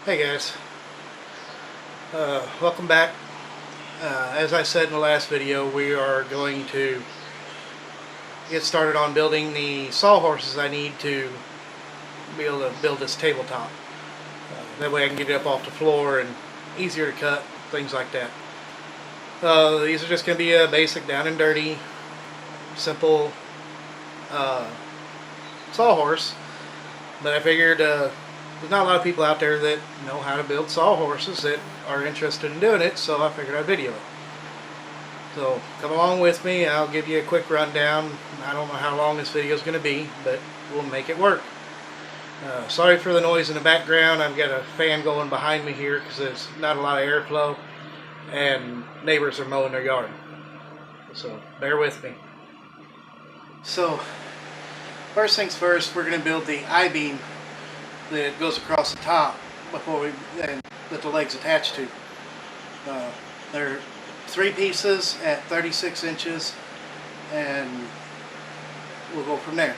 Hey guys, welcome back. As I said in the last video, we are going to get started on building the sawhorses I need to be able to build this tabletop. That way I can get it up off the floor and easier to cut, things like that. These are just going to be a basic down and dirty, simple sawhorse, but I figured there's not a lot of people out there that know how to build sawhorses that are interested in doing it, so I figured I'd video it. So come along with me, I'll give you a quick rundown. I don't know how long this video is going to be, but we'll make it work. Sorry for the noise in the background. I've got a fan going behind me here because there's not a lot of airflow and neighbors are mowing their yard. So bear with me. So first things first, we're going to build the I-beam that goes across the top and that the legs attach to. They're 3 pieces at 36 inches and we'll go from there.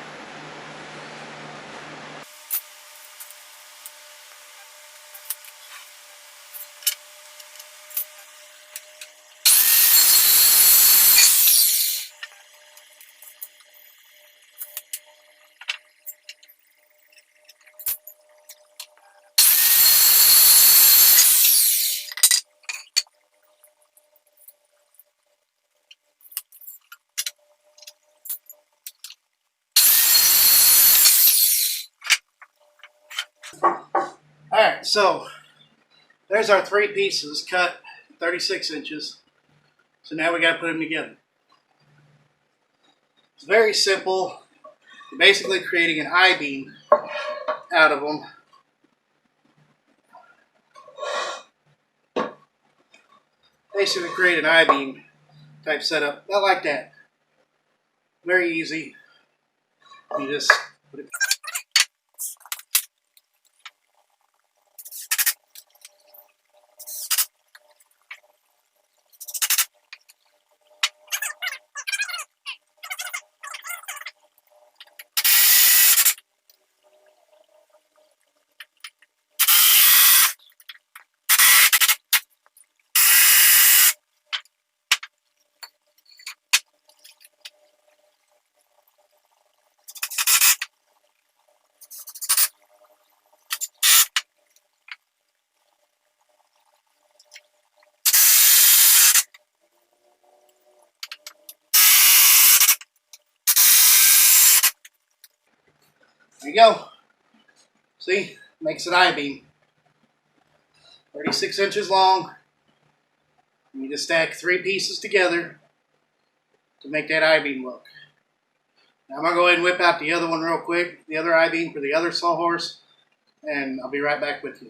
Alright, so there's our 3 pieces cut 36 inches. So now we got to put them together. It's very simple. You're basically creating an I-beam out of them. Basically create an I-beam type setup. Not like that. Very easy. You just put it. There you go. See? Makes an I-beam. 36 inches long. You need to stack 3 pieces together to make that I-beam look. Now I'm going to go ahead and whip out the other one real quick, the other I-beam for the other sawhorse, and I'll be right back with you.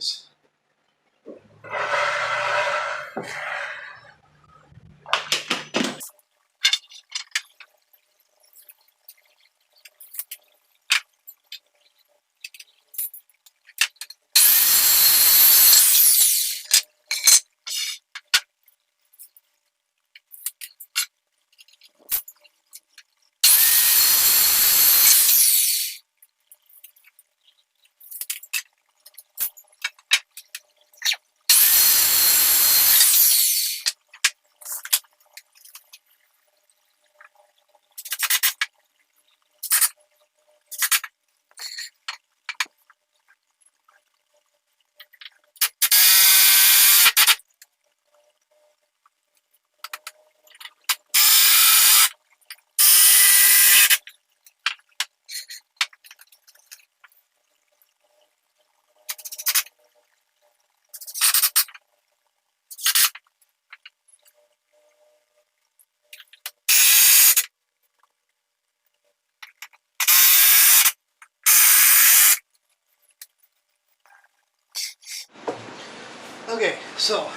Okay, so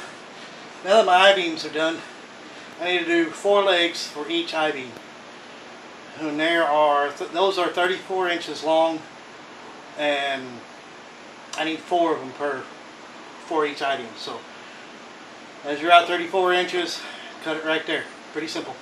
now that my I-beams are done, I need to do 4 legs for each I-beam. And those are 34 inches long, and I need 4 of them for each I-beam. So as you're out 34 inches, cut it right there. Pretty simple.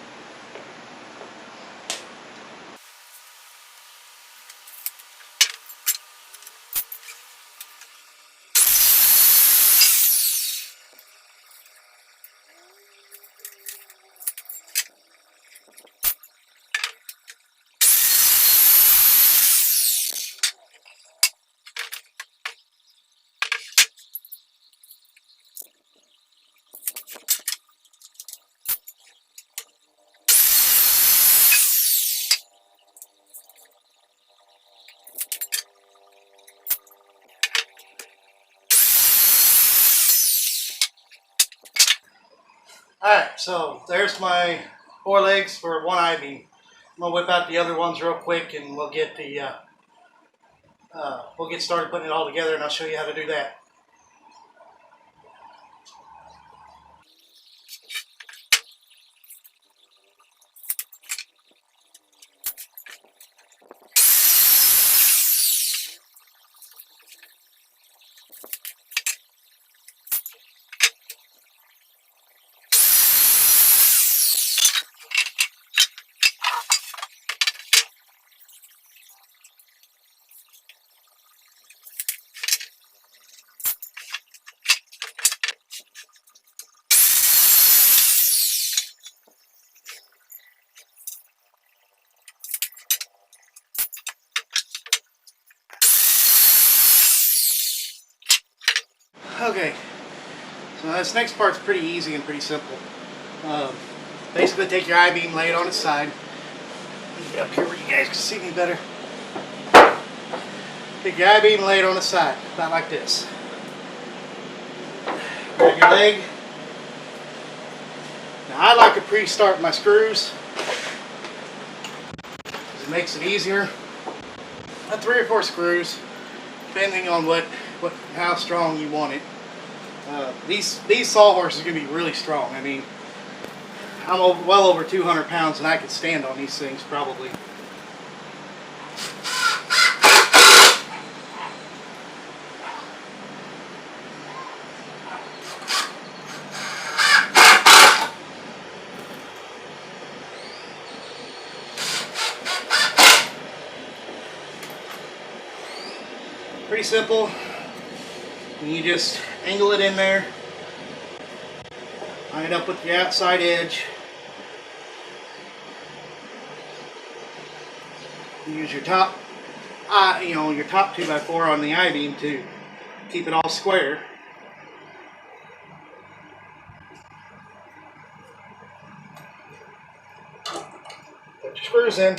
Alright, so there's my 4 legs for one I-beam. I'm going to whip out the other ones real quick and we'll get started putting it all together, and I'll show you how to do that. Okay, so this next part's pretty easy and pretty simple. Basically take your I-beam, lay it on its side. Get up here where you guys can see me better. Take your I-beam and lay it on its side, about like this. Grab your leg. Now I like to pre-start my screws. It makes it easier. 3 or 4 screws, depending on how strong you want it. These sawhorses are going to be really strong. I mean, I'm well over 200 pounds and I could stand on these things probably. Pretty simple. And you just angle it in there, line it up with the outside edge. Use your top, your top 2x4 on the I-beam to keep it all square. Put your screws in.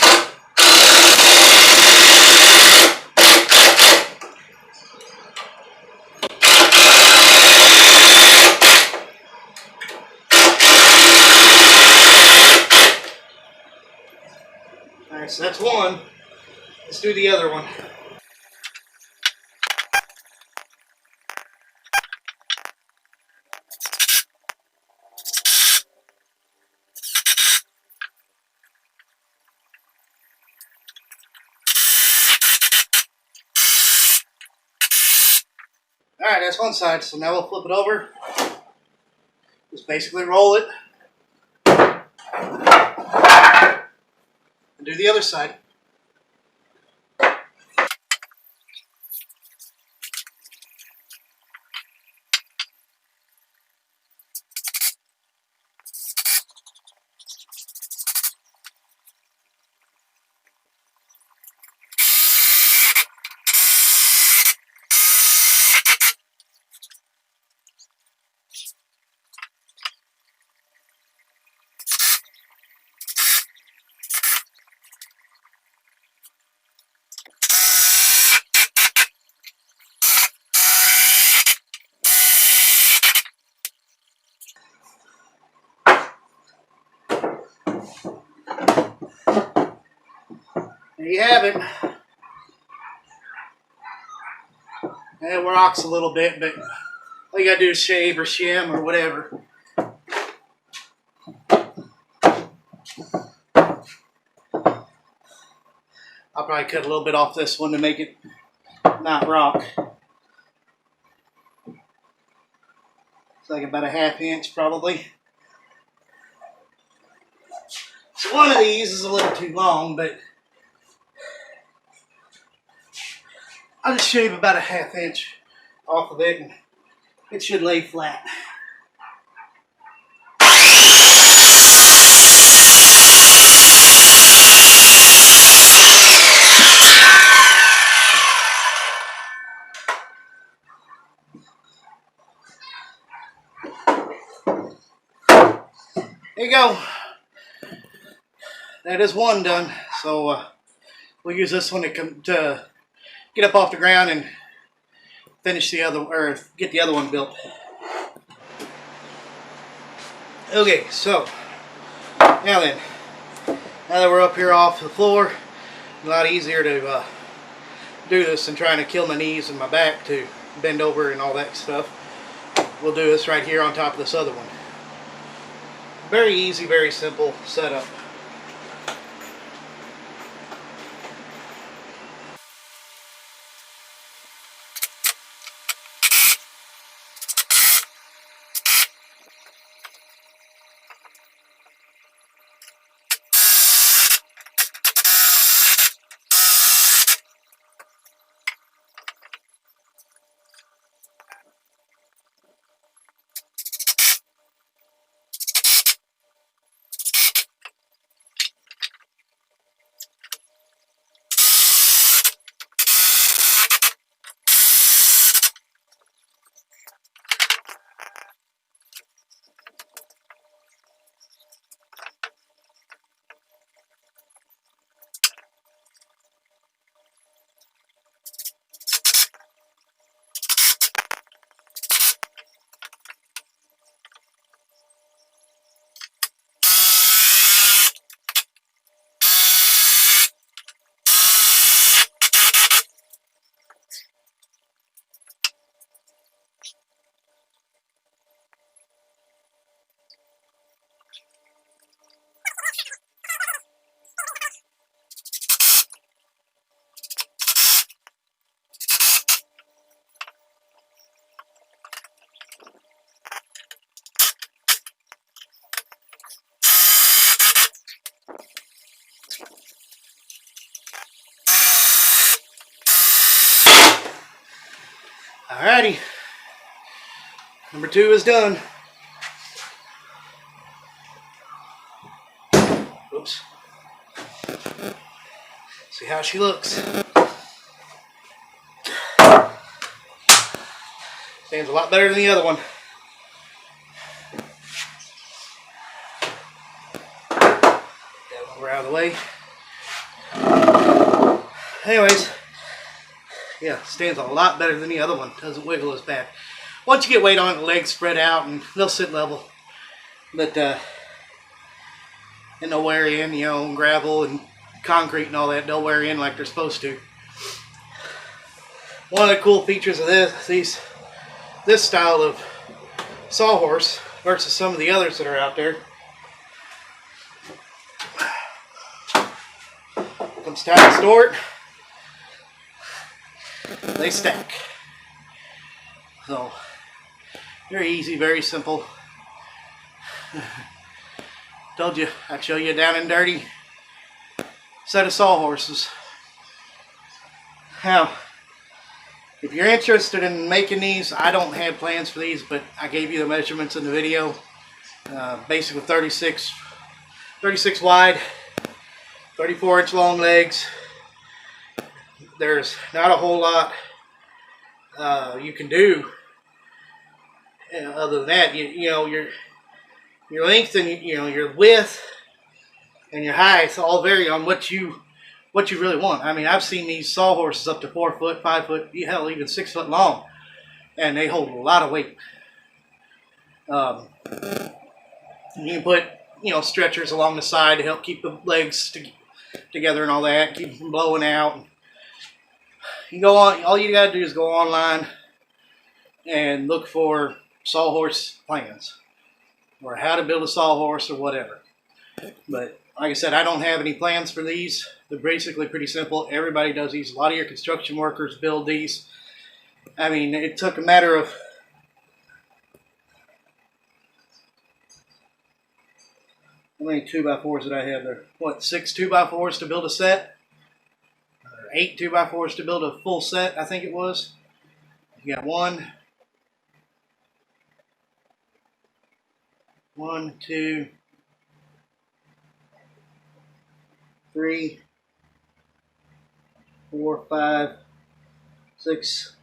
Alright, so that's one. Let's do the other one. Alright, that's one side, so now we'll flip it over. Just basically roll it. And do the other side. There you have it. It rocks a little bit, but all you gotta do is shave or shim or whatever. I'll probably cut a little bit off this one to make it not rock. It's like about a ½ inch probably. So one of these is a little too long, but I'll just shave about a ½ inch off of it and it should lay flat. There you go. That is one done. So we'll use this one to get up off the ground and finish the other, or get the other one built. Okay, so now then, now that we're up here off the floor, a lot easier to do this than trying to kill my knees and my back to bend over and all that stuff. We'll do this right here on top of this other one. Very easy, very simple setup. Alrighty, number 2 is done. Oops. See how she looks. Stands a lot better than the other one. That one we're out of the way. Anyways, yeah, stands a lot better than the other one. Doesn't wiggle as bad. Once you get weight on it, the legs spread out and they'll sit level. But and they'll wear in, you know, gravel and concrete and all that. They'll wear in like they're supposed to. One of the cool features of this style of sawhorse versus some of the others that are out there. Comes time to store it. They stack. So, very easy, very simple. Told you I'd show you a down and dirty set of sawhorses. Now, if you're interested in making these, I don't have plans for these, but I gave you the measurements in the video. Basically 36 wide, 34-inch long legs. There's not a whole lot you can do other than that. You know, your length and your width and your height all vary on what you really want. I mean, I've seen these sawhorses up to 4 foot, 5 foot, hell, even 6 foot long, and they hold a lot of weight. You can put stretchers along the side to help keep the legs together and all that, keep them from blowing out. You go on. All you gotta do is go online and look for sawhorse plans or how to build a sawhorse or whatever. But like I said, I don't have any plans for these. They're basically pretty simple. Everybody does these. A lot of your construction workers build these. I mean, it took a matter of how many 2x4s did I have there? What, 6 2x4s to build a set? 8 2x4s to build a full set, I think it was. You got 1, 2, 3, 4, 5, 6,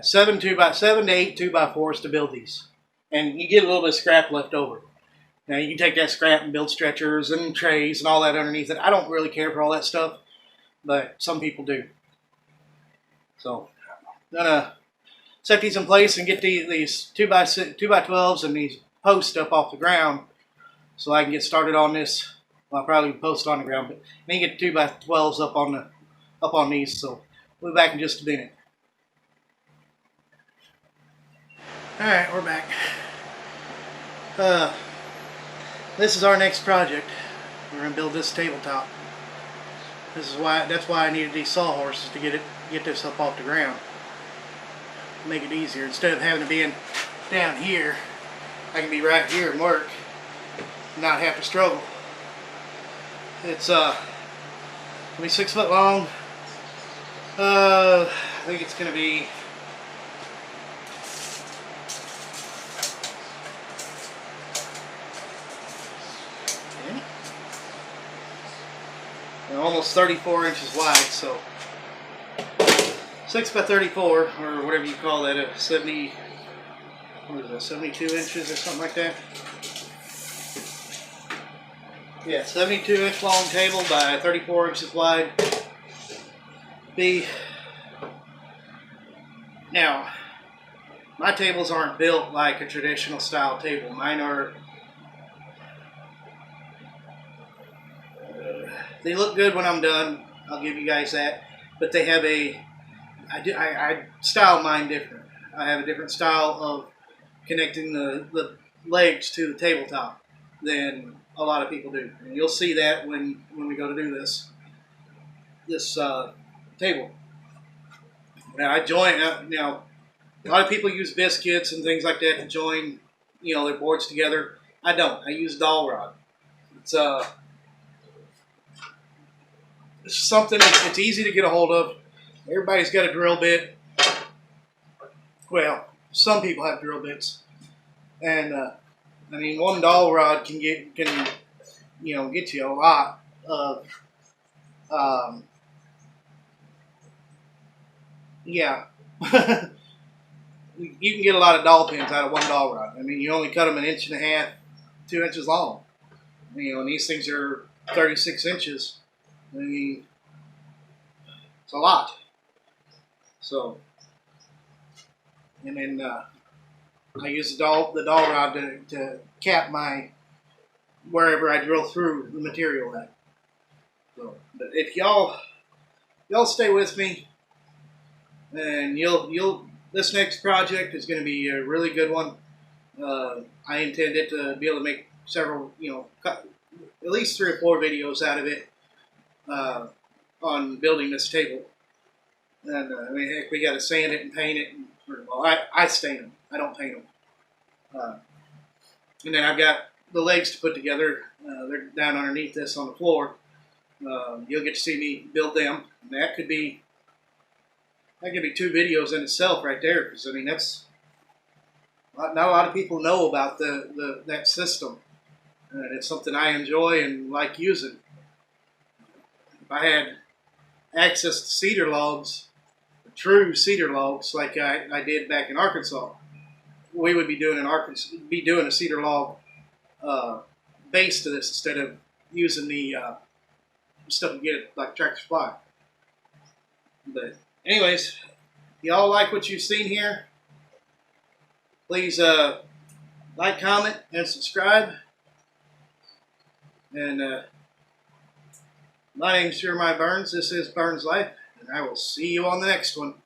7 to 8 2x4s to build these. And you get a little bit of scrap left over. Now you can take that scrap and build stretchers and trays and all that underneath it. I don't really care for all that stuff, but some people do. So I'm gonna set these in place and get these 2x12s and these post up off the ground so I can get started on this. Well, I'll probably post on the ground, but I need to get 2x12s up on these. So we'll be back in just a minute. All right, we're back. This is our next project. We're gonna build this tabletop. That's why I needed these sawhorses to get this up off the ground. Make it easier. Instead of having to be down here, I can be right here and work, and not have to struggle. It's gonna be 6 foot long. I think it's gonna be almost 34 inches wide, so 6 by 34, or whatever you call that, 70, what is that, 72 inches or something like that? Yeah, 72 inch long table by 34 inches wide. Now, my tables aren't built like a traditional style table. Mine are, they look good when I'm done, I'll give you guys that, but they have I style mine different. I have a different style of connecting the legs to the tabletop than a lot of people do. And you'll see that when we go to do this table. Now now a lot of people use biscuits and things like that to join, their boards together. I don't. I use dowel rod. It's something it's easy to get a hold of. Everybody's got a drill bit. Well, some people have drill bits, and I mean, one dowel rod can get you a lot of yeah. You can get a lot of dowel pins out of one dowel rod. I mean, you only cut them 1.5 inches, 2 inches long. And these things are 36 inches. I mean, it's a lot. So, and then I use the dowel rod to cap wherever I drill through the material at. So, but if y'all stay with me, and this next project is going to be a really good one. I intend it to be able to make several, at least 3 or 4 videos out of it on building this table. And I mean, heck, we got to sand it and paint it. I stain them. I don't paint them. And then I've got the legs to put together. They're down underneath this on the floor. You'll get to see me build them. And that could be 2 videos in itself right there. Because I mean, that's not a lot of people know about that system. And it's something I enjoy and like using. If I had access to cedar logs, true cedar logs, like I did back in Arkansas, we would be doing a cedar log base to this instead of using the stuff you get like Tractor Supply. But anyways, y'all like what you've seen here? Please like, comment, and subscribe. And my name's Jeremiah Burns. This is Burns Life, and I will see you on the next one.